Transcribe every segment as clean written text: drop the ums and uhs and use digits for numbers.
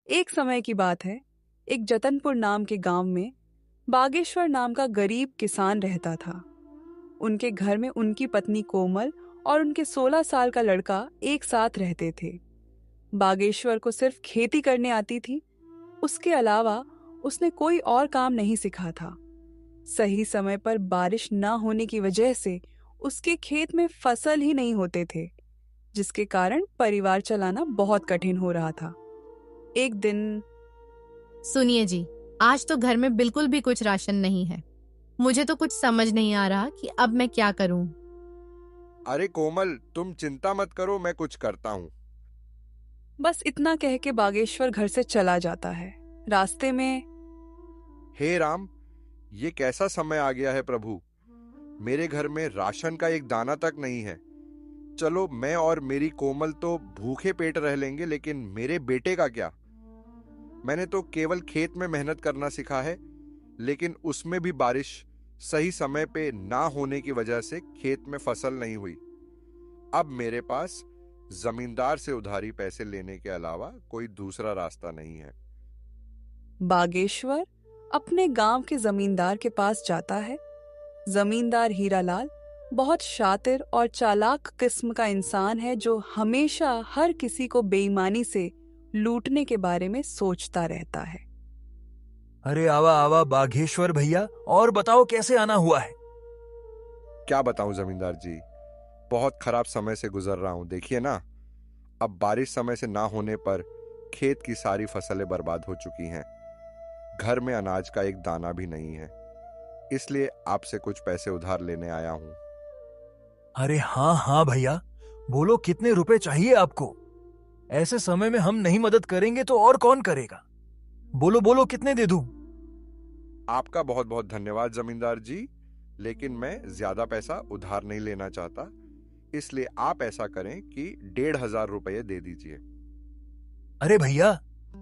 एक समय की बात है। एक जतनपुर नाम के गांव में बागेश्वर नाम का गरीब किसान रहता था। उनके घर में उनकी पत्नी कोमल और उनके 16 साल का लड़का एक साथ रहते थे। बागेश्वर को सिर्फ खेती करने आती थी। उसके अलावा उसने कोई और काम नहीं सीखा था। सही समय पर बारिश न होने की वजह से उसके खेत में फसल ही नहीं होते थे, जिसके कारण परिवार चलाना बहुत कठिन हो रहा था। एक दिन सुनिए जी, आज तो घर में बिल्कुल भी कुछ राशन नहीं है। मुझे तो कुछ समझ नहीं आ रहा कि अब मैं क्या करूं। अरे कोमल, तुम चिंता मत करो, मैं कुछ करता हूँ। बस इतना कह के बागेश्वर घर से चला जाता है। रास्ते में हे राम, ये कैसा समय आ गया है प्रभु। मेरे घर में राशन का एक दाना तक नहीं है। चलो, मैं और मेरी कोमल तो भूखे पेट रह लेंगे, लेकिन मेरे बेटे का क्या। मैंने तो केवल खेत में मेहनत करना सीखा है, लेकिन उसमें भी बारिश सही समय पे ना होने की वजह से खेत में फसल नहीं हुई। अब मेरे पास जमींदार से उधारी पैसे लेने के अलावा कोई दूसरा रास्ता नहीं है। बागेश्वर अपने गांव के जमींदार के पास जाता है। जमींदार हीरालाल बहुत शातिर और चालाक किस्म का इंसान है, जो हमेशा हर किसी को बेईमानी से लूटने के बारे में सोचता रहता है। अरे आवा आवा बाघेश्वर भैया, और बताओ कैसे आना हुआ है। क्या बताऊं जमींदार जी, बहुत खराब समय से गुजर रहा हूं। देखिए ना, अब बारिश समय से ना होने पर खेत की सारी फसलें बर्बाद हो चुकी हैं। घर में अनाज का एक दाना भी नहीं है, इसलिए आपसे कुछ पैसे उधार लेने आया हूं। अरे हाँ हाँ भैया, बोलो कितने रुपए चाहिए आपको। ऐसे समय में हम नहीं मदद करेंगे तो और कौन करेगा। बोलो बोलो, कितने दे दूं। आपका बहुत बहुत धन्यवाद जमींदार जी, लेकिन मैं ज्यादा पैसा उधार नहीं लेना चाहता, इसलिए आप ऐसा करें कि 1,500 रुपये दे दीजिए। अरे भैया,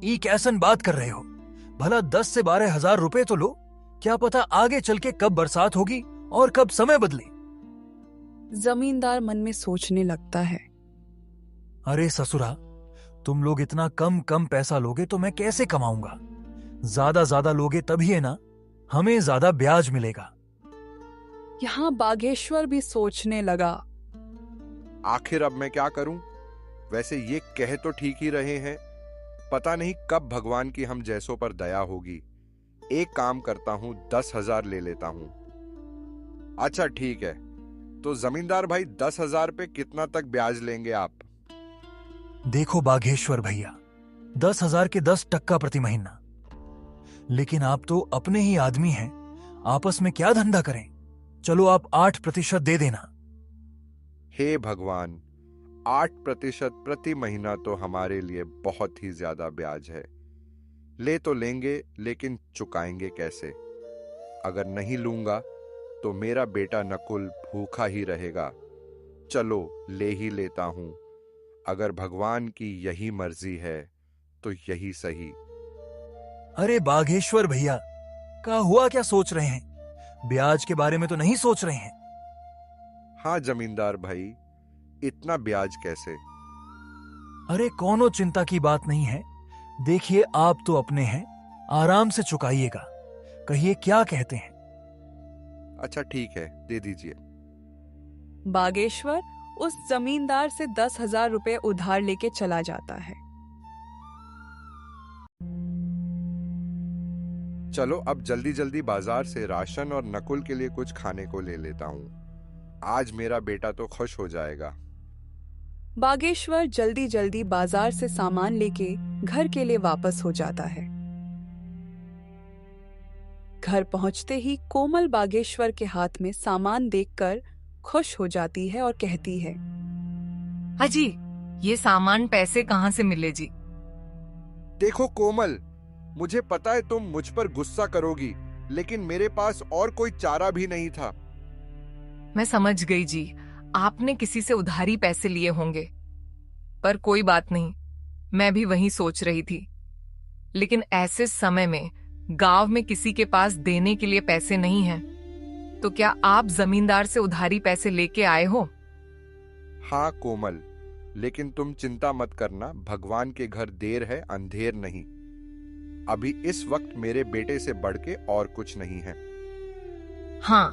ये कैसन बात कर रहे हो। भला 10 से 12 हजार रुपए तो लो। क्या पता आगे चल के कब बरसात होगी और कब समय बदले। जमींदार मन में सोचने लगता है। अरे ससुरा, तुम लोग इतना कम कम पैसा लोगे तो मैं कैसे कमाऊंगा। ज्यादा लोगे तभी है ना, हमें ज्यादा ब्याज मिलेगा। यहाँ बागेश्वर भी सोचने लगा। आखिर अब मैं क्या करूं। वैसे ये कह तो ठीक ही रहे हैं, पता नहीं कब भगवान की हम जैसों पर दया होगी। एक काम करता हूं, 10,000 ले लेता हूं। अच्छा ठीक है, तो जमींदार भाई 10,000 पे कितना तक ब्याज लेंगे आप। देखो बाघेश्वर भैया, 10,000 के 10% प्रति महीना। लेकिन आप तो अपने ही आदमी हैं, आपस में क्या धंधा करें। चलो आप 8% दे देना। हे भगवान, 8% प्रति महीना तो हमारे लिए बहुत ही ज्यादा ब्याज है। ले तो लेंगे, लेकिन चुकाएंगे कैसे। अगर नहीं लूंगा तो मेरा बेटा नकुल भूखा ही रहेगा। चलो ले ही लेता हूं। अगर भगवान की यही मर्जी है तो यही सही। अरे बाघेश्वर भैया, क्या हुआ, क्या सोच रहे हैं। ब्याज के बारे में तो नहीं सोच रहे हैं। हाँ जमींदार भाई, इतना ब्याज कैसे। अरे कोनो चिंता की बात नहीं है। देखिए आप तो अपने हैं, आराम से चुकाइएगा। कहिए क्या कहते हैं। अच्छा ठीक है, दे दीजिए। बागेश्वर उस जमींदार से 10,000 रुपए उधार लेके चला जाता है। चलो अब जल्दी जल्दी बाजार से राशन और नकुल के लिए कुछ खाने को ले लेता हूं। आज मेरा बेटा तो खुश हो जाएगा। बागेश्वर जल्दी जल्दी बाजार से सामान लेके घर के लिए वापस हो जाता है। घर पहुंचते ही कोमल बागेश्वर के हाथ में सामान देखकर खुश हो जाती है और कहती है, अजी, ये सामान पैसे कहाँ से मिले जी। देखो कोमल, मुझे पता है तुम मुझ पर गुस्सा करोगी, लेकिन मेरे पास और कोई चारा भी नहीं था। मैं समझ गई जी, आपने किसी से उधारी पैसे लिए होंगे। पर कोई बात नहीं, मैं भी वही सोच रही थी। लेकिन ऐसे समय में गांव में किसी के पास देने के लिए पैसे नहीं हैं। तो क्या आप जमींदार से उधारी पैसे लेके आए हो? हाँ कोमल, लेकिन तुम चिंता मत करना, भगवान के घर देर है अंधेर नहीं। अभी इस वक्त मेरे बेटे से बढ़ के और कुछ नहीं है। हाँ,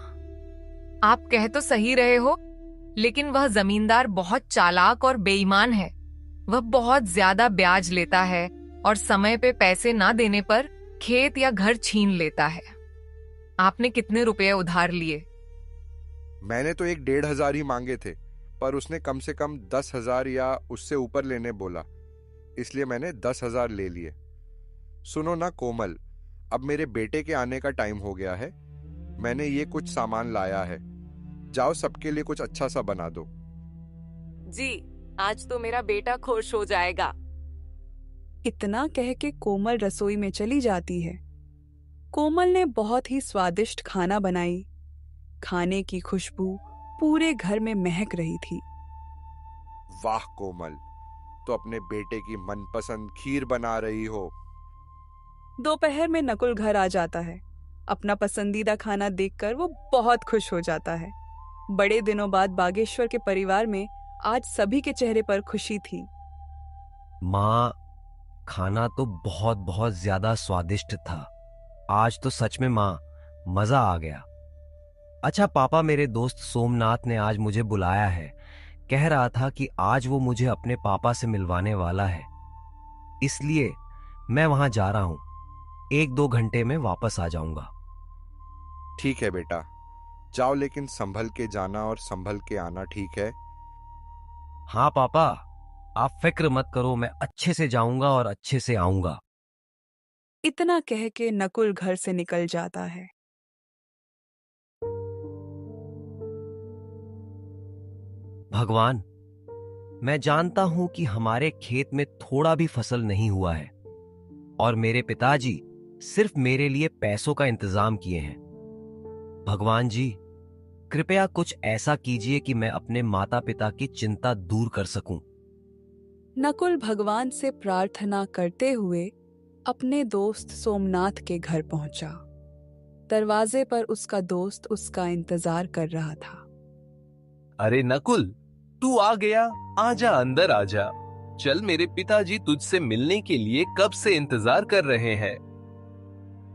आप कह तो सही रहे हो, लेकिन वह जमींदार बहुत चालाक और बेईमान है। वह बहुत ज्यादा ब्याज लेता है और समय पे पैसे ना देने पर खेत या घर छीन लेता है। आपने कितने रुपए उधार लिए? मैंने तो 1,500 ही मांगे थे, पर उसने कम से कम 10,000 या उससे ऊपर लेने बोला, इसलिए मैंने 10,000 ले लिए। सुनो ना कोमल, अब मेरे बेटे के आने का टाइम हो गया है। मैंने ये कुछ सामान लाया है, जाओ सबके लिए कुछ अच्छा सा बना दो। जी, आज तो मेरा बेटा खुश हो जाएगा। इतना कह के कोमल रसोई में चली जाती है। कोमल ने बहुत ही स्वादिष्ट खाना बनाई। खाने की खुशबू पूरे घर में महक रही थी। वाह कोमल, तो अपने बेटे की मनपसंद खीर बना रही हो। दोपहर में नकुल घर आ जाता है। अपना पसंदीदा खाना देखकर वो बहुत खुश हो जाता है। बड़े दिनों बाद बागेश्वर के परिवार में आज सभी के चेहरे पर खुशी थी। माँ, खाना तो बहुत बहुत ज्यादा स्वादिष्ट था। आज तो सच में माँ, मजा आ गया। अच्छा पापा, मेरे दोस्त सोमनाथ ने आज मुझे बुलाया है। कह रहा था कि आज वो मुझे अपने पापा से मिलवाने वाला है, इसलिए मैं वहां जा रहा हूं। 1-2 घंटे में वापस आ जाऊंगा। ठीक है बेटा, जाओ, लेकिन संभल के जाना और संभल के आना, ठीक है? हाँ पापा, आप फिक्र मत करो, मैं अच्छे से जाऊंगा और अच्छे से आऊंगा। इतना कह के नकुल घर से निकल जाता है। भगवान, मैं जानता हूं कि हमारे खेत में थोड़ा भी फसल नहीं हुआ है और मेरे पिताजी सिर्फ मेरे लिए पैसों का इंतजाम किए हैं। भगवान जी, कृपया कुछ ऐसा कीजिए कि मैं अपने माता पिता की चिंता दूर कर सकूं। नकुल भगवान से प्रार्थना करते हुए अपने दोस्त सोमनाथ के घर पहुंचा। दरवाजे पर उसका दोस्त उसका इंतजार कर रहा था। अरे नकुल, तू आ गया। आजा, अंदर आजा। चल, मेरे पिताजी तुझसे मिलने के लिए कब से इंतजार कर रहे हैं।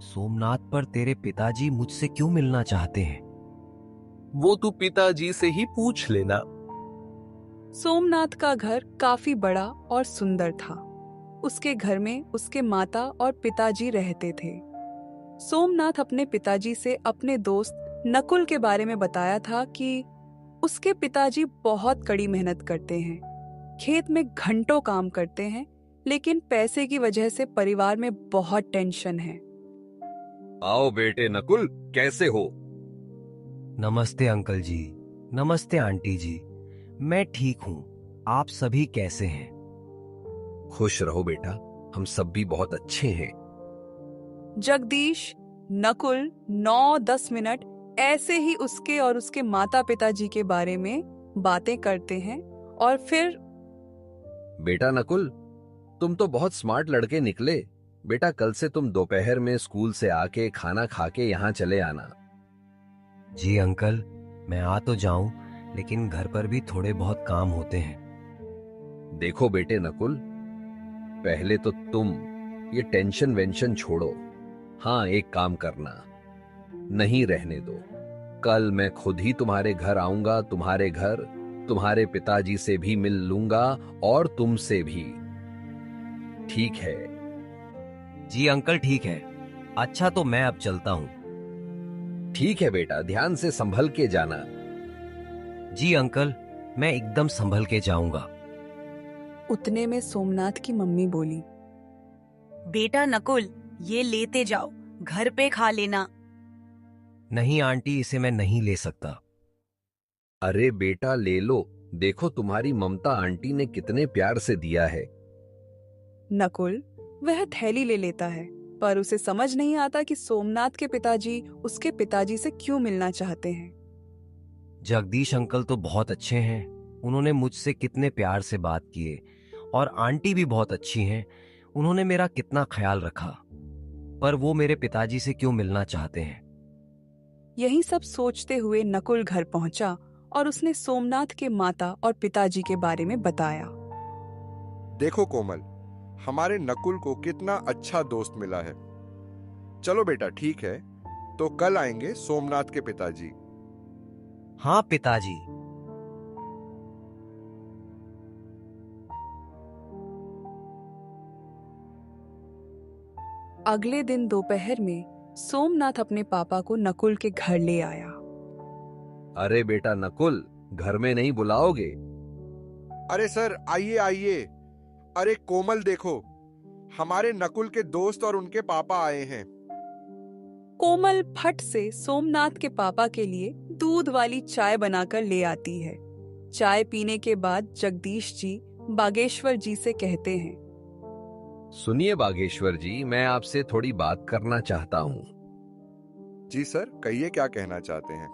सोमनाथ, पर तेरे पिताजी मुझसे क्यों मिलना चाहते हैं? वो तू पिताजी से ही पूछ लेना। सोमनाथ का घर काफी बड़ा और सुंदर था। उसके घर में उसके माता और पिताजी रहते थे। सोमनाथ अपने पिताजी से अपने दोस्त नकुल के बारे में बताया था कि उसके पिताजी बहुत कड़ी मेहनत करते हैं, खेत में घंटों काम करते हैं, लेकिन पैसे की वजह से परिवार में बहुत टेंशन है। आओ बेटे नकुल, कैसे हो? नमस्ते अंकल जी। नमस्ते आंटी जी। मैं ठीक हूं, आप सभी कैसे हैं? खुश रहो बेटा, हम सब भी बहुत अच्छे हैं। जगदीश, नकुल 9-10 मिनट ऐसे ही उसके और उसके माता पिताजी के बारे में बातें करते हैं और फिर बेटा नकुल, तुम तो बहुत स्मार्ट लड़के निकले। बेटा, कल से तुम दोपहर में स्कूल से आके खाना खा के यहाँ चले आना। जी अंकल, मैं आ तो जाऊं, लेकिन घर पर भी थोड़े बहुत काम होते हैं। देखो बेटे नकुल, पहले तो तुम ये टेंशन वेंशन छोड़ो। हाँ, एक काम करना, नहीं रहने दो। कल मैं खुद ही तुम्हारे घर आऊंगा। तुम्हारे घर तुम्हारे पिताजी से भी मिल लूंगा और तुमसे भी, ठीक है? जी अंकल, ठीक है। अच्छा, तो मैं अब चलता हूं। ठीक है बेटा, ध्यान से संभल के जाना। जी अंकल, मैं एकदम संभल के जाऊंगा। उतने में सोमनाथ की मम्मी बोली, बेटा नकुल, ये लेते जाओ, घर पे खा लेना। नहीं आंटी, इसे मैं नहीं ले सकता। अरे बेटा, ले लो। देखो तुम्हारी ममता आंटी ने कितने प्यार से दिया है। नकुल वह थैली ले लेता है, पर उसे समझ नहीं आता कि सोमनाथ के पिताजी उसके पिताजी से क्यों मिलना चाहते हैं। जगदीश अंकल तो बहुत अच्छे हैं, उन्होंने मुझसे कितने प्यार से बात किए, और आंटी भी बहुत अच्छी हैं, उन्होंने मेरा कितना ख्याल रखा, पर वो मेरे पिताजी से क्यों मिलना चाहते हैं। यही सब सोचते हुए नकुल घर पहुंचा और उसने सोमनाथ के माता और पिताजी के बारे में बताया। देखो कोमल, हमारे नकुल को कितना अच्छा दोस्त मिला है। चलो बेटा, ठीक है, तो कल आएंगे सोमनाथ के पिताजी। हाँ पिताजी। अगले दिन दोपहर में सोमनाथ अपने पापा को नकुल के घर ले आया। अरे बेटा नकुल, घर में नहीं बुलाओगे? अरे सर, आइए आइए। अरे कोमल देखो, हमारे नकुल के दोस्त और उनके पापा आए हैं। कोमल फट से सोमनाथ के पापा के लिए दूध वाली चाय बनाकर ले आती है। चाय पीने के बाद जगदीश जी बागेश्वर जी से कहते हैं, सुनिए बागेश्वर जी, मैं आपसे थोड़ी बात करना चाहता हूं। जी सर, कहिए क्या कहना चाहते हैं।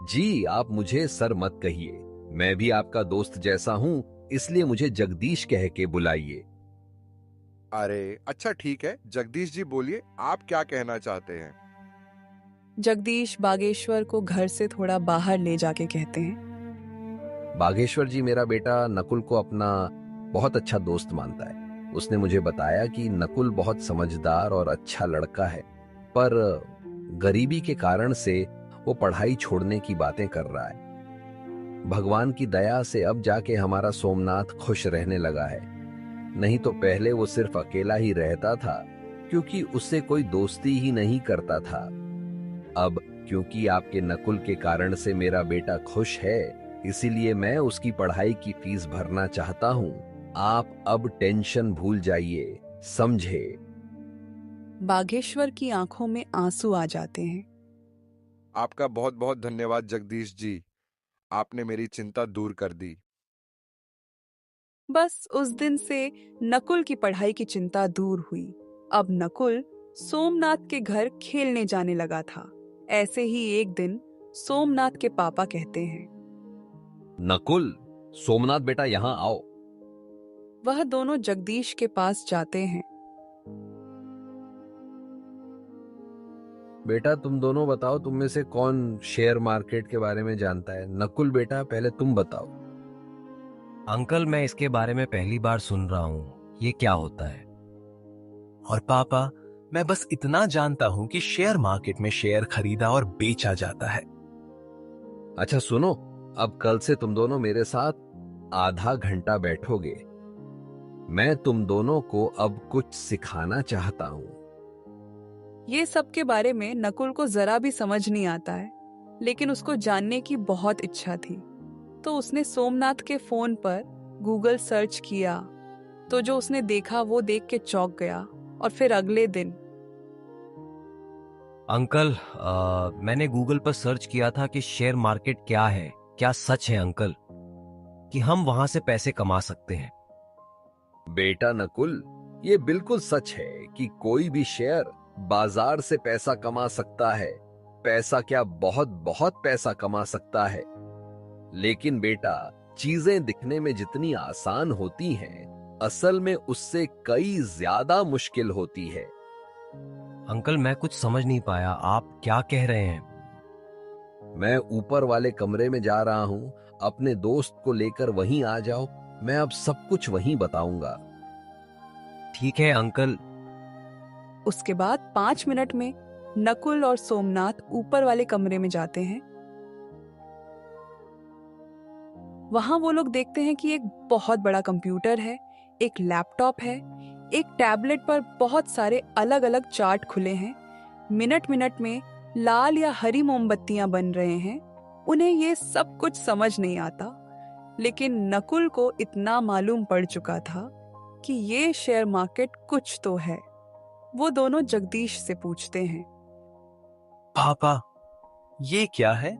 जी, आप मुझे सर मत कहिए, मैं भी आपका दोस्त जैसा हूं, इसलिए मुझे जगदीश कह के बुलाइए। अरे अच्छा ठीक है, जगदीश जी बोलिए, आप क्या कहना चाहते हैं। जगदीश बागेश्वर को घर से थोड़ा बाहर ले जाके कहते हैं, बागेश्वर जी, मेरा बेटा नकुल को अपना बहुत अच्छा दोस्त मानता है। उसने मुझे बताया कि नकुल बहुत समझदार और अच्छा लड़का है, पर गरीबी के कारण से वो पढ़ाई छोड़ने की बातें कर रहा है। भगवान की दया से अब जाके हमारा सोमनाथ खुश रहने लगा है, नहीं तो पहले वो सिर्फ अकेला ही रहता था, क्योंकि उससे कोई दोस्ती ही नहीं करता था। अब क्योंकि आपके नकुल के कारण से मेरा बेटा खुश है, इसीलिए मैं उसकी पढ़ाई की फीस भरना चाहता हूं। आप अब टेंशन भूल जाइए, समझे? बागेश्वर की आंखों में आंसू आ जाते हैं। आपका बहुत बहुत धन्यवाद जगदीश जी, आपने मेरी चिंता दूर कर दी। बस उस दिन से नकुल की पढ़ाई की चिंता दूर हुई। अब नकुल सोमनाथ के घर खेलने जाने लगा था। ऐसे ही एक दिन सोमनाथ के पापा कहते हैं, नकुल, सोमनाथ बेटा यहां आओ। वह दोनों जगदीश के पास जाते हैं। बेटा तुम दोनों बताओ, तुम में से कौन शेयर मार्केट के बारे में जानता है? नकुल बेटा, पहले तुम बताओ। अंकल, मैं इसके बारे में पहली बार सुन रहा हूँ, ये क्या होता है? और पापा, मैं बस इतना जानता हूं कि शेयर मार्केट में शेयर खरीदा और बेचा जाता है। अच्छा सुनो, अब कल से तुम दोनों मेरे साथ आधा घंटा बैठोगे। मैं तुम दोनों को अब कुछ सिखाना चाहता हूं। ये सब के बारे में नकुल को जरा भी समझ नहीं आता है, लेकिन उसको जानने की बहुत इच्छा थी। तो उसने सोमनाथ के फोन पर गूगल सर्च किया, तो जो उसने देखा वो देख के चौंक गया। और फिर अगले दिन अंकल, मैंने गूगल पर सर्च किया था कि शेयर मार्केट क्या है। क्या सच है अंकल कि हम वहां से पैसे कमा सकते हैं? बेटा नकुल, ये बिल्कुल सच है कि कोई भी शेयर बाजार से पैसा कमा सकता है। पैसा क्या, बहुत बहुत पैसा कमा सकता है। लेकिन बेटा, चीजें दिखने में जितनी आसान होती हैं, असल में उससे कई ज्यादा मुश्किल होती है। अंकल, मैं कुछ समझ नहीं पाया, आप क्या कह रहे हैं? मैं ऊपर वाले कमरे में जा रहा हूं, अपने दोस्त को लेकर वहीं आ जाओ, मैं अब सब कुछ वहीं बताऊंगा। ठीक है अंकल। उसके बाद 5 मिनट में नकुल और सोमनाथ ऊपर वाले कमरे में जाते हैं। वहां वो लोग देखते हैं कि एक बहुत बड़ा कंप्यूटर है, एक लैपटॉप है, एक टैबलेट पर बहुत सारे अलग अलग चार्ट खुले हैं। मिनट मिनट में लाल या हरी मोमबत्तियां बन रहे हैं। उन्हें ये सब कुछ समझ नहीं आता, लेकिन नकुल को इतना मालूम पड़ चुका था कि ये शेयर मार्केट कुछ तो है। वो दोनों जगदीश से पूछते हैं, पापा, ये क्या है?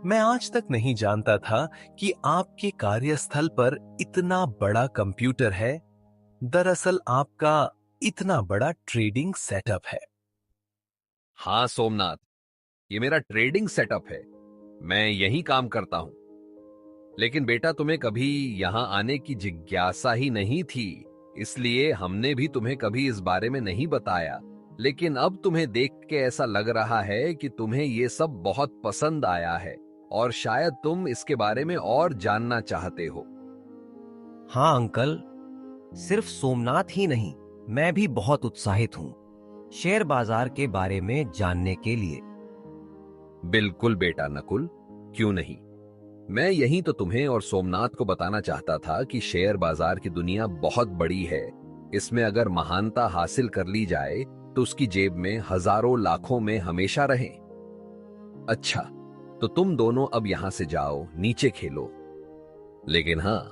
मैं आज तक नहीं जानता था कि आपके कार्यस्थल पर इतना बड़ा कंप्यूटर है। दरअसल आपका इतना बड़ा ट्रेडिंग सेटअप है। हाँ सोमनाथ, ये मेरा ट्रेडिंग सेटअप है, मैं यही काम करता हूं। लेकिन बेटा, तुम्हें कभी यहां आने की जिज्ञासा ही नहीं थी, इसलिए हमने भी तुम्हें कभी इस बारे में नहीं बताया। लेकिन अब तुम्हें देख के ऐसा लग रहा है कि तुम्हें ये सब बहुत पसंद आया है और शायद तुम इसके बारे में और जानना चाहते हो। हाँ अंकल, सिर्फ सोमनाथ ही नहीं, मैं भी बहुत उत्साहित हूँ शेयर बाजार के बारे में जानने के लिए। बिल्कुल बेटा नकुल, क्यों नहीं। मैं यही तो तुम्हें और सोमनाथ को बताना चाहता था कि शेयर बाजार की दुनिया बहुत बड़ी है। इसमें अगर महानता हासिल कर ली जाए तो उसकी जेब में हजारों लाखों में हमेशा रहे। अच्छा, तो तुम दोनों अब यहां से जाओ, नीचे खेलो। लेकिन हाँ,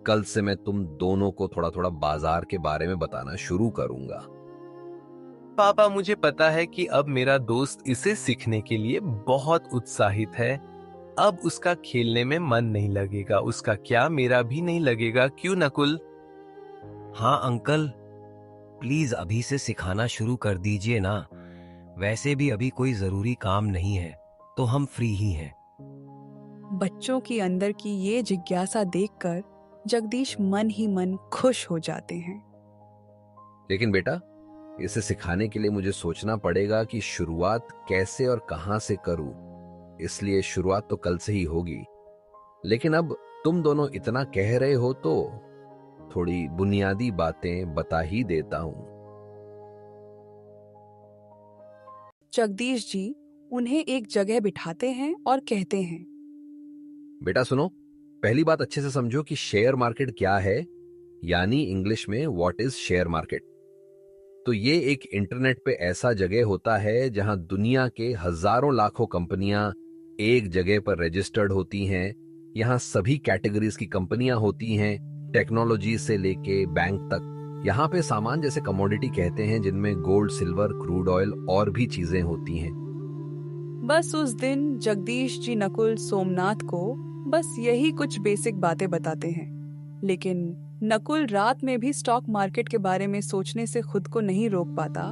कल से मैं तुम दोनों को थोड़ा थोड़ा बाजार के बारे में बताना शुरू करूंगा। पापा, मुझे पता है कि अब मेरा दोस्त इसे सीखने के लिए बहुत उत्साहित है। अब उसका खेलने में मन नहीं लगेगा। उसका क्या, मेरा भी नहीं लगेगा, क्यों नकुल? हाँ अंकल, प्लीज अभी से सिखाना शुरू कर दीजिए ना। वैसे भी अभी कोई जरूरी काम नहीं है, तो हम फ्री ही हैं। बच्चों की अंदर की ये जिज्ञासा देखकर जगदीश मन ही मन खुश हो जाते हैं। लेकिन बेटा, इसे सिखाने के लिए मुझे सोचना पड़ेगा कि शुरुआत कैसे और कहां से करूं। इसलिए शुरुआत तो कल से ही होगी। लेकिन अब तुम दोनों इतना कह रहे हो तो थोड़ी बुनियादी बातें बता ही देता हूं। जगदीश जी उन्हें एक जगह बिठाते हैं और कहते हैं, बेटा सुनो, पहली बात अच्छे से समझो कि शेयर मार्केट क्या है, यानी इंग्लिश में व्हाट इज शेयर मार्केट। तो ये एक इंटरनेट पे ऐसा जगह होता है जहां दुनिया के हजारों लाखों कंपनियां एक जगह पर रजिस्टर्ड होती हैं। यहां सभी कैटेगरीज की कंपनियां होती हैं, टेक्नोलॉजी से लेके बैंक तक। यहाँ पे सामान जैसे कमोडिटी कहते हैं, जिनमें गोल्ड, सिल्वर, क्रूड ऑयल और भी चीजें होती हैं। बस उस दिन जगदीश जी नकुल सोमनाथ को बस यही कुछ बेसिक बातें बताते हैं। लेकिन नकुल रात में भी स्टॉक मार्केट के बारे में सोचने से खुद को नहीं रोक पाता।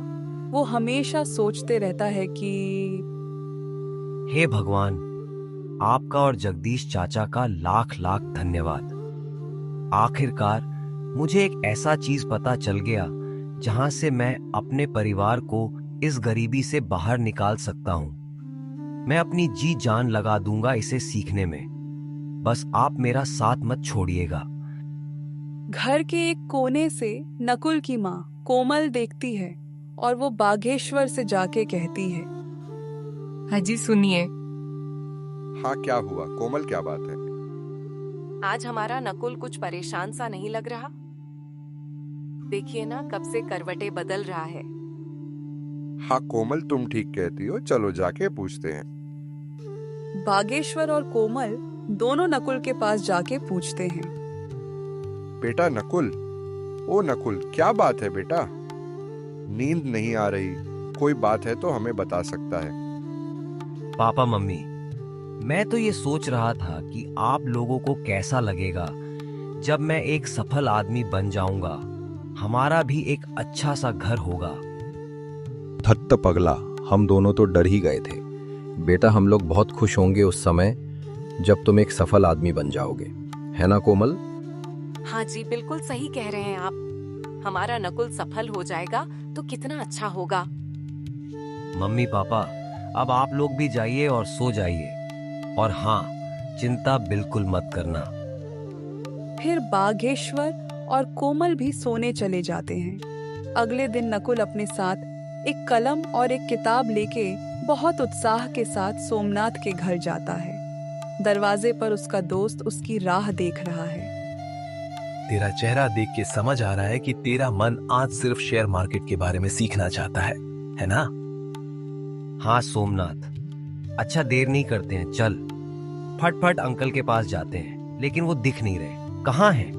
वो हमेशा सोचते रहता है कि हे भगवान, आपका और जगदीश चाचा का लाख लाख धन्यवाद। आखिरकार मुझे एक ऐसा चीज पता चल गया जहां से मैं अपने परिवार को इस गरीबी से बाहर निकाल सकता हूं। मैं अपनी जी जान लगा दूंगा इसे सीखने में। बस आप मेरा साथ मत छोड़िएगा। घर के एक कोने से नकुल की माँ कोमल देखती है और वो बागेश्वर से जाके कहती है, हाजी सुनिए। हाँ, क्या हुआ कोमल, क्या बात है? आज हमारा नकुल कुछ परेशान सा नहीं लग रहा? देखिए ना, कब से करवटें बदल रहा है। हाँ कोमल, तुम ठीक कहती हो, चलो जाके पूछते हैं। बागेश्वर और कोमल दोनों नकुल के पास जाके पूछते हैं, बेटा नकुल, ओ नकुल, क्या बात है बेटा? नींद नहीं आ रही, कोई बात है तो हमें बता सकता है। पापा मम्मी, मैं तो ये सोच रहा था कि आप लोगों को कैसा लगेगा जब मैं एक सफल आदमी बन जाऊंगा। हमारा भी एक अच्छा सा घर होगा। धत्त पगला, हम दोनों तो डर ही गए थे। बेटा, हम लोग बहुत खुश होंगे उस समय जब तुम एक सफल आदमी बन जाओगे, है ना कोमल? हाँ जी, बिल्कुल सही कह रहे हैं आप। हमारा नकुल सफल हो जाएगा तो कितना अच्छा होगा। मम्मी पापा, अब आप लोग भी जाइए और सो जाइए। और हाँ, चिंता बिल्कुल मत करना। फिर बागेश्वर और कोमल भी सोने चले जाते हैं। अगले दिन नकुल अपने साथ एक कलम और एक किताब लेके बहुत उत्साह के साथ सोमनाथ के घर जाता है। दरवाजे पर उसका दोस्त उसकी राह देख रहा है। तेरा चेहरा देख के समझ आ रहा है कि तेरा मन आज सिर्फ शेयर मार्केट के बारे में सीखना चाहता है ना? हाँ सोमनाथ, अच्छा देर नहीं करते हैं, चल फटफट अंकल के पास जाते हैं। लेकिन वो दिख नहीं रहे, कहाँ हैं?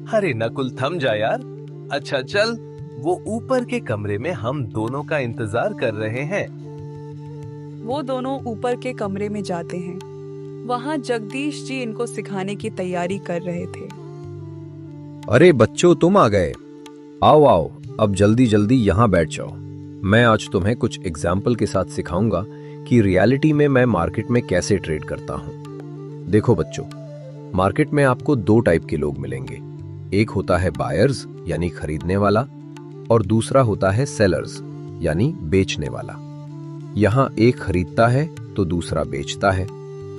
अरे नकुल, थम जा यार। अच्छा चल, वो ऊपर के कमरे में हम दोनों का इंतजार कर रहे हैं। वो दोनों ऊपर के कमरे में जाते हैं। वहां जगदीश जी इनको सिखाने की तैयारी कर रहे थे। अरे बच्चों, तुम आ गए। आओ आओ, अब जल्दी जल्दी यहाँ बैठ जाओ। मैं आज तुम्हें कुछ एग्जाम्पल के साथ सिखाऊंगा कि रियलिटी में मैं मार्केट में कैसे ट्रेड करता हूँ। देखो बच्चों, मार्केट में आपको दो टाइप के लोग मिलेंगे। एक होता है बायर्स यानी खरीदने वाला, और दूसरा होता है सेलर्स यानी बेचने वाला। यहाँ एक खरीदता है तो दूसरा बेचता है।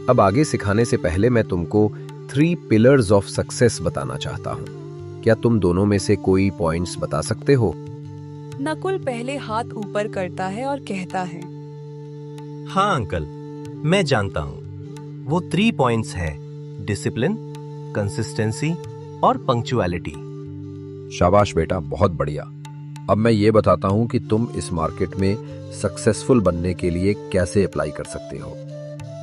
अब आगे सिखाने से पहले मैं तुमको 3 पिलर्स ऑफ सक्सेस बताना चाहता हूँ। क्या तुम दोनों में से कोई पॉइंट्स बता सकते हो? नकुल पहले हाथ ऊपर करता है और कहता है, हाँ अंकल, मैं जानता हूँ। वो 3 पॉइंट्स है, डिसिप्लिन, कंसिस्टेंसी और पंक्चुअलिटी। शाबाश बेटा, बहुत बढ़िया। अब मैं ये बताता हूँ कि तुम इस मार्केट में सक्सेसफुल बनने के लिए कैसे अप्लाई कर सकते हो।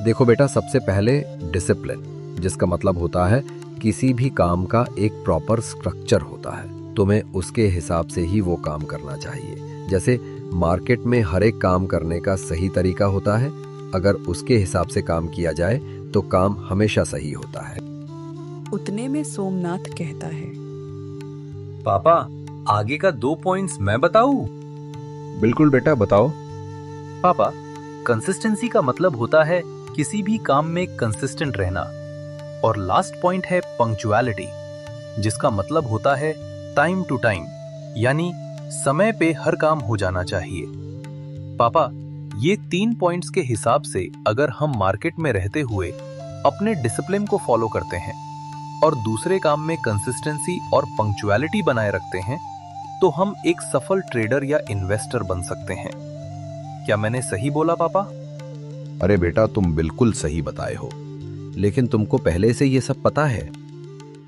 देखो बेटा, सबसे पहले डिसिप्लिन, जिसका मतलब होता है किसी भी काम का एक प्रॉपर स्ट्रक्चर होता है। तुम्हें उसके हिसाब से ही वो काम करना चाहिए। जैसे मार्केट में हर एक काम करने का सही तरीका होता है। अगर उसके हिसाब से काम किया जाए तो काम हमेशा सही होता है। उतने में सोमनाथ कहता है, पापा, आगे का 2 पॉइंट्स मैं बताऊं? बिल्कुल बेटा, बताओ। पापा, कंसिस्टेंसी का मतलब होता है किसी भी काम में कंसिस्टेंट रहना, और लास्ट पॉइंट है पंक्चुअलिटी, जिसका मतलब होता है टाइम टू टाइम, यानी समय पे हर काम हो जाना चाहिए। पापा, ये 3 पॉइंट्स के हिसाब से अगर हम मार्केट में रहते हुए अपने डिसिप्लिन को फॉलो करते हैं और दूसरे काम में कंसिस्टेंसी और पंक्चुअलिटी बनाए रखते हैं, तो हम एक सफल ट्रेडर या इन्वेस्टर बन सकते हैं। क्या मैंने सही बोला पापा? अरे बेटा, तुम बिल्कुल सही बताए हो, लेकिन तुमको पहले से ये सब पता है?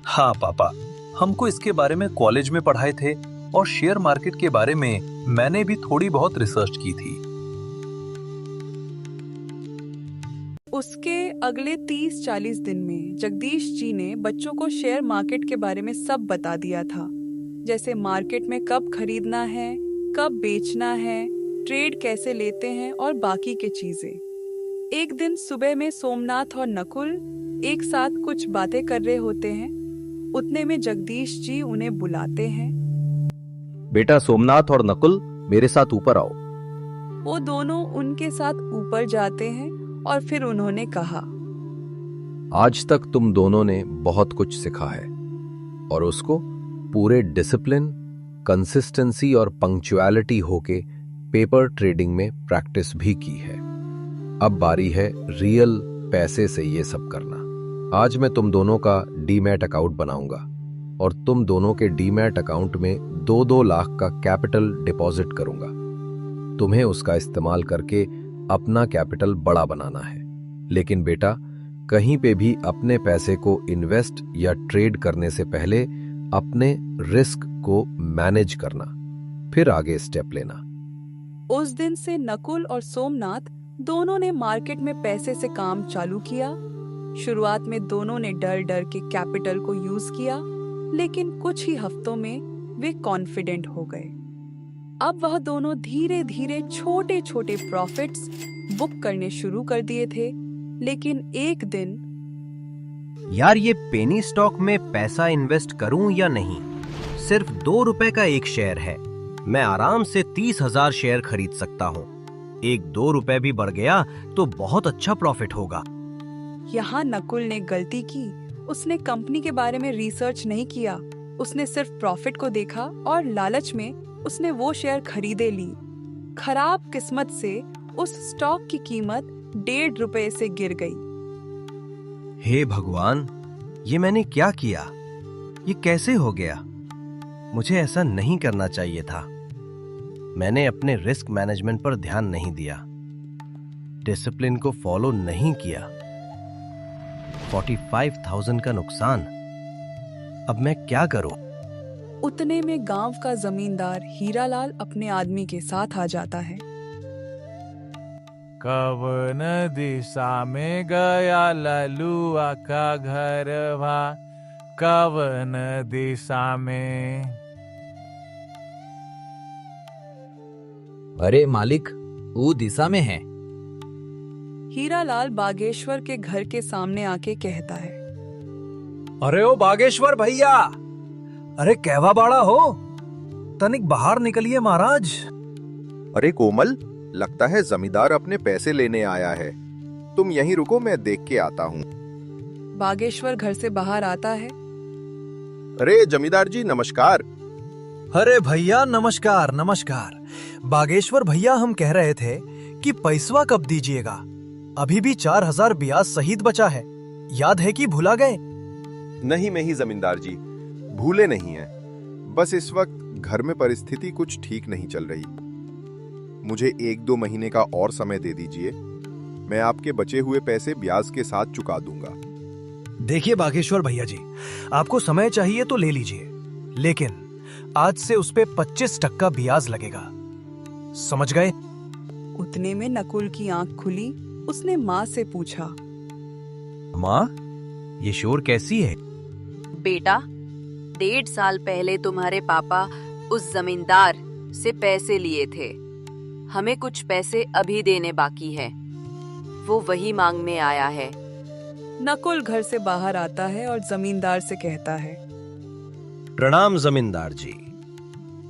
हाँ पापा, हमको इसके बारे में कॉलेज में पढ़ाए थे और शेयर मार्केट के बारे में मैंने भी थोड़ी बहुत रिसर्च की थी। उसके अगले 30-40 दिन में जगदीश जी ने बच्चों को शेयर मार्केट के बारे में सब बता दिया था। जैसे मार्केट में कब खरीदना है, कब बेचना है, ट्रेड कैसे लेते हैं और बाकी के चीजें। एक दिन सुबह में सोमनाथ और नकुल एक साथ कुछ बातें कर रहे होते हैं। उतने में जगदीश जी उन्हें बुलाते हैं। बेटा सोमनाथ और नकुल, मेरे साथ ऊपर आओ। वो दोनों उनके साथ ऊपर जाते हैं और फिर उन्होंने कहा, आज तक तुम दोनों ने बहुत कुछ सीखा है और उसको पूरे डिसिप्लिन, कंसिस्टेंसी और पंक्चुअलिटी होके पेपर ट्रेडिंग में प्रैक्टिस भी की है। अब बारी है रियल पैसे से ये सब करना। आज मैं तुम दोनों का डीमैट अकाउंट बनाऊंगा और तुम दोनों के डीमैट अकाउंट में 2-2 लाख का कैपिटल डिपॉजिट करूंगा। तुम्हें उसका इस्तेमाल करके अपना कैपिटल बड़ा बनाना है। लेकिन बेटा, कहीं पे भी अपने पैसे को इन्वेस्ट या ट्रेड करने से पहले अपने रिस्क को मैनेज करना, फिर आगे स्टेप लेना। उस दिन से नकुल और सोमनाथ दोनों ने मार्केट में पैसे से काम चालू किया। शुरुआत में दोनों ने डर डर के कैपिटल को यूज किया, लेकिन कुछ ही हफ्तों में वे कॉन्फिडेंट हो गए। अब वह दोनों धीरे धीरे छोटे छोटे प्रॉफिट्स बुक करने शुरू कर दिए थे। लेकिन एक दिन, यार ये पेनी स्टॉक में पैसा इन्वेस्ट करूं या नहीं? सिर्फ 2 रुपए का एक शेयर है, मैं आराम से 30,000 शेयर खरीद सकता हूं। 1-2 रुपए भी बढ़ गया तो बहुत अच्छा प्रॉफिट होगा। यहाँ नकुल ने गलती की। उसने कंपनी के बारे में रिसर्च नहीं किया। उसने सिर्फ प्रॉफिट को देखा और लालच में उसने वो शेयर खरीदे ली। खराब किस्मत से उस स्टॉक की कीमत 1.5 रुपए से गिर गई। हे भगवान, ये मैंने क्या किया? ये कैसे हो गया? मुझे ऐसा नहीं करना चाहिए था। मैंने अपने रिस्क मैनेजमेंट पर ध्यान नहीं दिया, डिसिप्लिन को फॉलो नहीं किया। 45,000 का नुकसान। अब मैं क्या करूं? उतने में गांव का जमींदार हीरालाल अपने आदमी के साथ आ जाता है। कवन दिशा में गया ललुआ का घरवा, कवन दिशा में? अरे मालिक, वो दिशा में है। हीरालाल बागेश्वर के घर के सामने आके कहता है, अरे ओ बागेश्वर भैया, अरे कहवा बाड़ा हो, तनिक बाहर निकलिए महाराज। अरे कोमल, लगता है जमींदार अपने पैसे लेने आया है। तुम यहीं रुको, मैं देख के आता हूँ। बागेश्वर घर से बाहर आता है। अरे जमींदार जी, नमस्कार। अरे भैया नमस्कार नमस्कार। बागेश्वर भैया, हम कह रहे थे कि पैसवा कब दीजिएगा? अभी भी 4,000 ब्याज सहित बचा है, याद है कि भुला गए? नहीं नहीं जमींदार जी, भूले नहीं हैं। बस इस वक्त घर में परिस्थिति कुछ ठीक नहीं चल रही। मुझे 1-2 महीने का और समय दे दीजिए, मैं आपके बचे हुए पैसे ब्याज के साथ चुका दूंगा। देखिए बागेश्वर भैया जी, आपको समय चाहिए तो ले लीजिए, लेकिन आज से उस पे 25% ब्याज लगेगा, समझ गए? उतने में नकुल की आंख खुली। उसने माँ से पूछा, माँ, ये शोर कैसी है? बेटा, 1.5 साल पहले तुम्हारे पापा उस जमींदार से पैसे लिए थे। हमें कुछ पैसे अभी देने बाकी है, वो वही मांगने आया है। नकुल घर से बाहर आता है और जमींदार से कहता है, प्रणाम जमींदार जी।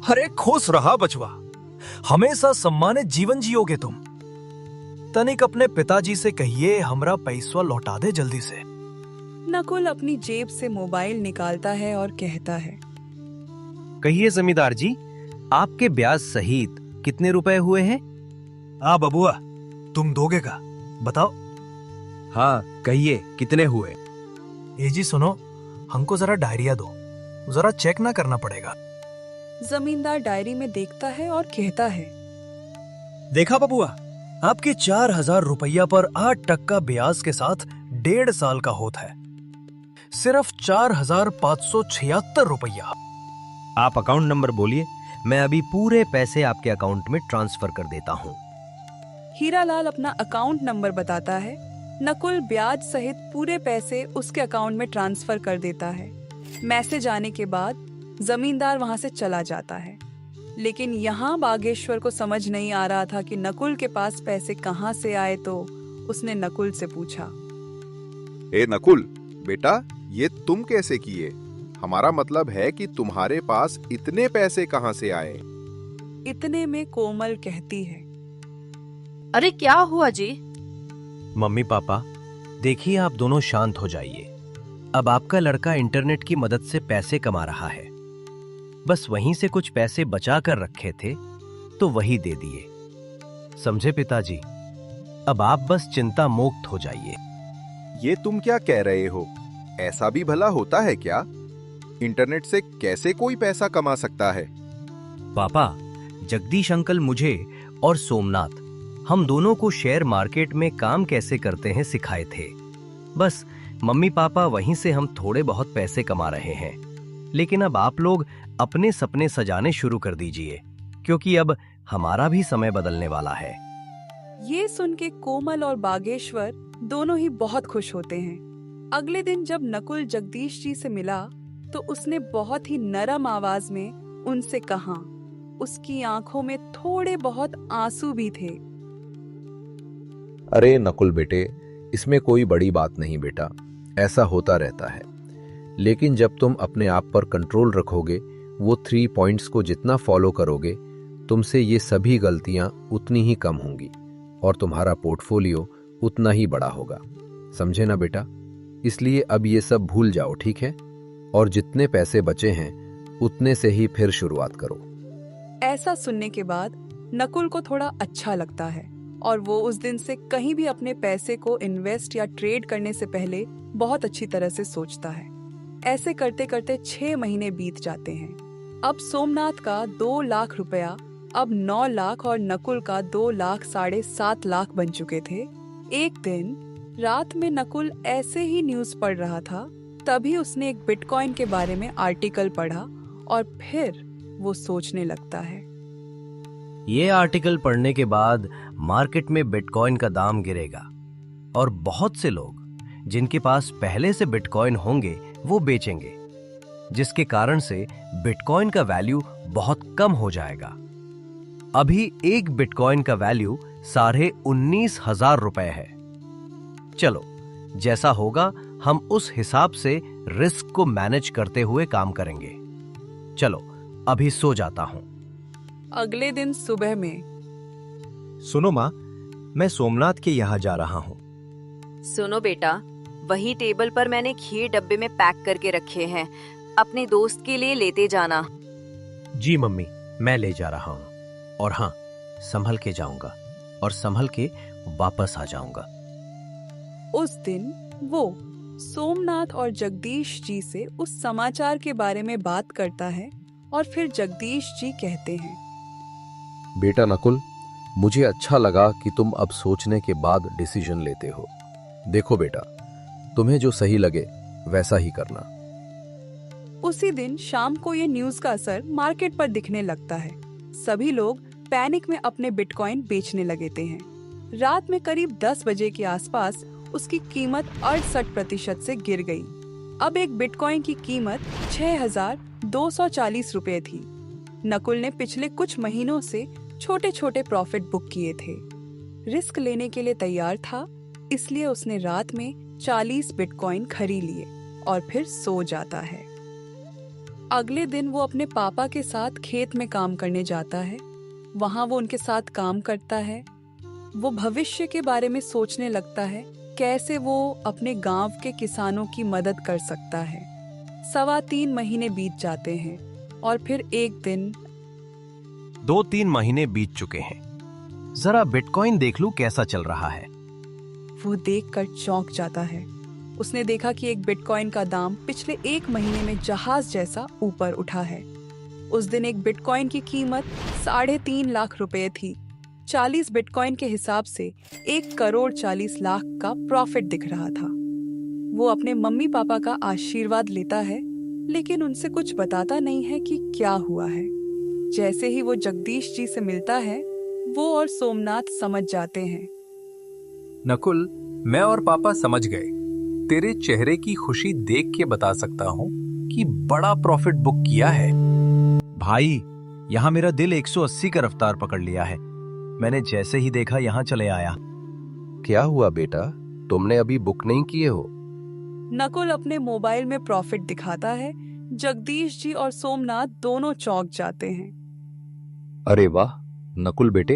अरे खुश रहा बचवा, हमेशा सम्मानित जीवन जियोगे तुम। तनिक अपने पिताजी से कहिए हमरा पैसा लौटा दे जल्दी से। नकुल अपनी जेब से मोबाइल निकालता है और कहता है, कहिए जमींदार जी, आपके ब्याज सहित कितने रुपए हुए हैं? हाँ बबुआ, तुम दोगे का बताओ। हाँ कहिए, कितने हुए? ए जी सुनो, हमको जरा डायरिया दो, जरा चेक ना करना पड़ेगा। जमींदार डायरी में देखता है और कहता है, देखा बबुआ, आपके 4,000 रुपया पर 8% ब्याज के साथ 1.5 साल का होता है, सिर्फ 4,576 रुपया। आप अकाउंट नंबर बोलिए, मैं अभी पूरे पैसे आपके अकाउंट में ट्रांसफर कर देता हूँ। हीरालाल अपना अकाउंट नंबर बताता है। नकुल ब्याज सहित पूरे पैसे उसके अकाउंट में ट्रांसफर कर देता है। मैसेज आने के बाद जमींदार वहां से चला जाता है, लेकिन यहाँ बागेश्वर को समझ नहीं आ रहा था कि नकुल के पास पैसे कहाँ से आए। तो उसने नकुल से पूछा, ए नकुल बेटा, ये तुम कैसे किए? हमारा मतलब है कि तुम्हारे पास इतने पैसे कहाँ से आए? इतने में कोमल कहती है, अरे क्या हुआ जी? मम्मी पापा, देखिए आप दोनों शांत हो जाइए। अब आपका लड़का इंटरनेट की मदद से पैसे कमा रहा है, बस वहीं से कुछ पैसे बचा कर रखे थे तो वही दे दिए, समझे पिताजी? अब आप बस चिंता मुक्त हो जाइए। ये तुम क्या कह रहे हो? ऐसा भी भला होता है क्या? इंटरनेट से कैसे कोई पैसा कमा सकता है? पापा, जगदीश अंकल मुझे और सोमनाथ, हम दोनों को शेयर मार्केट में काम कैसे करते हैं सिखाए थे। बस मम्मी पापा वहीं से हम थोड़े बहुत पैसे कमा रहे हैं। लेकिन अब आप लोग अपने सपने सजाने शुरू कर दीजिए, क्योंकि अब हमारा भी समय बदलने वाला है। ये सुन के कोमल और बागेश्वर दोनों ही बहुत खुश होते हैं। अगले दिन जब नकुल जगदीश जी से मिला तो उसने बहुत ही नरम आवाज में उनसे कहा। उसकी आंखों में थोड़े बहुत आंसू भी थे। अरे नकुल बेटे, इसमें कोई बड़ी बात नहीं बेटा, ऐसा होता रहता है। लेकिन जब तुम अपने आप पर कंट्रोल रखोगे, वो 3 पॉइंट्स को जितना फॉलो करोगे, तुमसे ये सभी गलतियां उतनी ही कम होंगी और तुम्हारा पोर्टफोलियो उतना ही बड़ा होगा, समझे ना बेटा? इसलिए अब ये सब भूल जाओ, ठीक है? और जितने पैसे बचे हैं उतने से ही फिर शुरुआत करो। ऐसा सुनने के बाद नकुल को थोड़ा अच्छा लगता है और वो उस दिन से कहीं भी अपने पैसे को इन्वेस्ट या ट्रेड करने से पहले बहुत अच्छी तरह से सोचता है। ऐसे करते करते 6 महीने बीत जाते हैं। अब सोमनाथ का 2 लाख रुपया अब 9 लाख और नकुल का 2 लाख 7.5 लाख बन चुके थे। एक दिन रात में नकुल ऐसे ही न्यूज पढ़ रहा था, तभी उसने एक बिटकॉइन के बारे में आर्टिकल पढ़ा और फिर वो सोचने लगता है। ये आर्टिकल पढ़ने के बाद मार्केट में बिटकॉइन का दाम गिरेगा और बहुत से लोग जिनके पास पहले से बिटकॉइन होंगे वो बेचेंगे, जिसके कारण से बिटकॉइन का वैल्यू बहुत कम हो जाएगा। अभी एक बिटकॉइन का वैल्यू 19,500 रुपए है। चलो, जैसा होगा हम उस हिसाब से रिस्क को मैनेज करते हुए काम करेंगे। चलो, अभी सो जाता हूं। अगले दिन सुबह में, सुनो माँ, मैं सोमनाथ के यहाँ जा रहा हूँ। सुनो बेटा, वही टेबल पर मैंने खीर डब्बे में पैक करके रखे हैं, अपने दोस्त के लिए लेते जाना। जी मम्मी, मैं ले जा रहा हूँ। और हाँ, संभल के जाऊंगा और संभल के वापस आ जाऊंगा। उस दिन वो सोमनाथ और जगदीश जी से उस समाचार के बारे में बात करता है और फिर जगदीश जी कहते हैं, बेटा नकुल, मुझे अच्छा लगा कि तुम अब सोचने के बाद डिसीजन लेते हो। देखो बेटा, तुम्हें जो सही लगे वैसा ही करना। उसी दिन शाम को ये न्यूज का असर मार्केट पर दिखने लगता है। सभी लोग पैनिक में अपने बिटकॉइन बेचने लगे हैं। रात में करीब 10 बजे के आसपास उसकी कीमत 68% से गिर गई। अब एक बिटकॉइन की कीमत 6,240 रुपए थी। नकुल ने पिछले कुछ महीनों से छोटे छोटे प्रॉफिट बुक किए थे। रिस्क लेने के लिए तैयार था, इसलिए उसने रात में 40 बिटकॉइन खरीद लिए और फिर सो जाता है। अगले दिन वो अपने पापा के साथ खेत में काम करने जाता है। वहाँ वो उनके साथ काम करता है। वो भविष्य के बारे में सोचने लगता है, कैसे वो अपने गांव के किसानों की मदद कर सकता है। 3.25 महीने बीत जाते हैं और फिर एक दिन 2-3 महीने बीत चुके हैं। जरा बिटकॉइन देख लूं कैसा चल रहा है। वो देखकर चौंक जाता है। उसने देखा कि एक बिटकॉइन का दाम पिछले 1 महीने में जहाज जैसा ऊपर उठा है। उस दिन एक बिटकॉइन की कीमत 3.5 लाख रुपए थी। 40 बिटकॉइन के हिसाब से 1,40,00,000 का प्रॉफिट दिख रहा था। वो अपने मम्मी पापा का आशीर्वाद लेता है, लेकिन उनसे कुछ बताता नहीं है कि क्या हुआ है। जैसे ही वो जगदीश जी से मिलता है, वो और सोमनाथ समझ जाते हैं। नकुल, मैं और पापा समझ गए। तेरे चेहरे की खुशी देख के बता सकता हूँ कि बड़ा प्रॉफिट बुक किया है। भाई, यहाँ मेरा दिल 180 का रफ्तार पकड़ लिया है। मैंने जैसे ही देखा यहाँ चले आया। क्या हुआ बेटा, तुमने अभी बुक नहीं किए हो? नकुल अपने मोबाइल में प्रॉफिट दिखाता है। जगदीश जी और सोमनाथ दोनों चौंक जाते हैं। अरे वाह नकुल बेटे,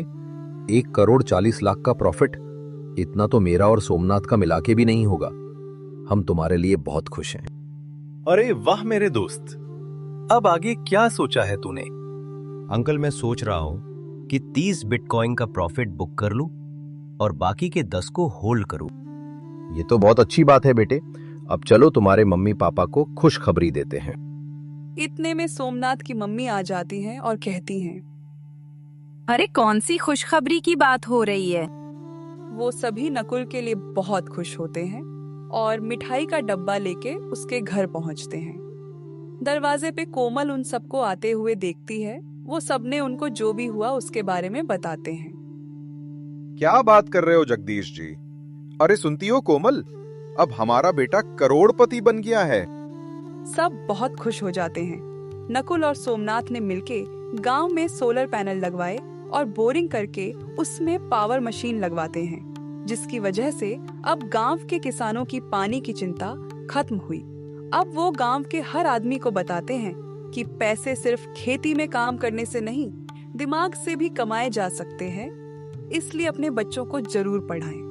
1,40,00,000 का प्रॉफिट, इतना तो मेरा और सोमनाथ का मिला के भी नहीं होगा। हम तुम्हारे लिए बहुत खुश हैं। अरे वाह मेरे दोस्त, अब आगे क्या सोचा है तूने? अंकल, मैं सोच रहा हूँ कि 30 बिटकॉइन का प्रॉफिट बुक कर लूं और बाकी के 10 को होल्ड करूं। ये तो बहुत अच्छी बात है बेटे। अब चलो तुम्हारे मम्मी पापा को खुशखबरी देते हैं। इतने में सोमनाथ की मम्मी आ जाती हैं और कहती हैं, अरे कौन सी खुशखबरी की बात हो रही है? वो सभी नकुल के लिए बहुत खुश होते हैं और मिठाई का डब्बा लेके उसके घर पहुंचते हैं। दरवाजे पे कोमल उन सबको आते हुए देखती है। वो सबने उनको जो भी हुआ उसके बारे में बताते हैं। क्या बात कर रहे हो जगदीश जी? अरे सुनती हो कोमल, अब हमारा बेटा करोड़पति बन गया है। सब बहुत खुश हो जाते हैं। नकुल और सोमनाथ ने मिलके गांव में सोलर पैनल लगवाए और बोरिंग करके उसमें पावर मशीन लगवाते हैं, जिसकी वजह से अब गांव के किसानों की पानी की चिंता खत्म हुई। अब वो गांव के हर आदमी को बताते हैं कि पैसे सिर्फ खेती में काम करने से नहीं, दिमाग से भी कमाए जा सकते हैं। इसलिए अपने बच्चों को जरूर पढ़ाएं।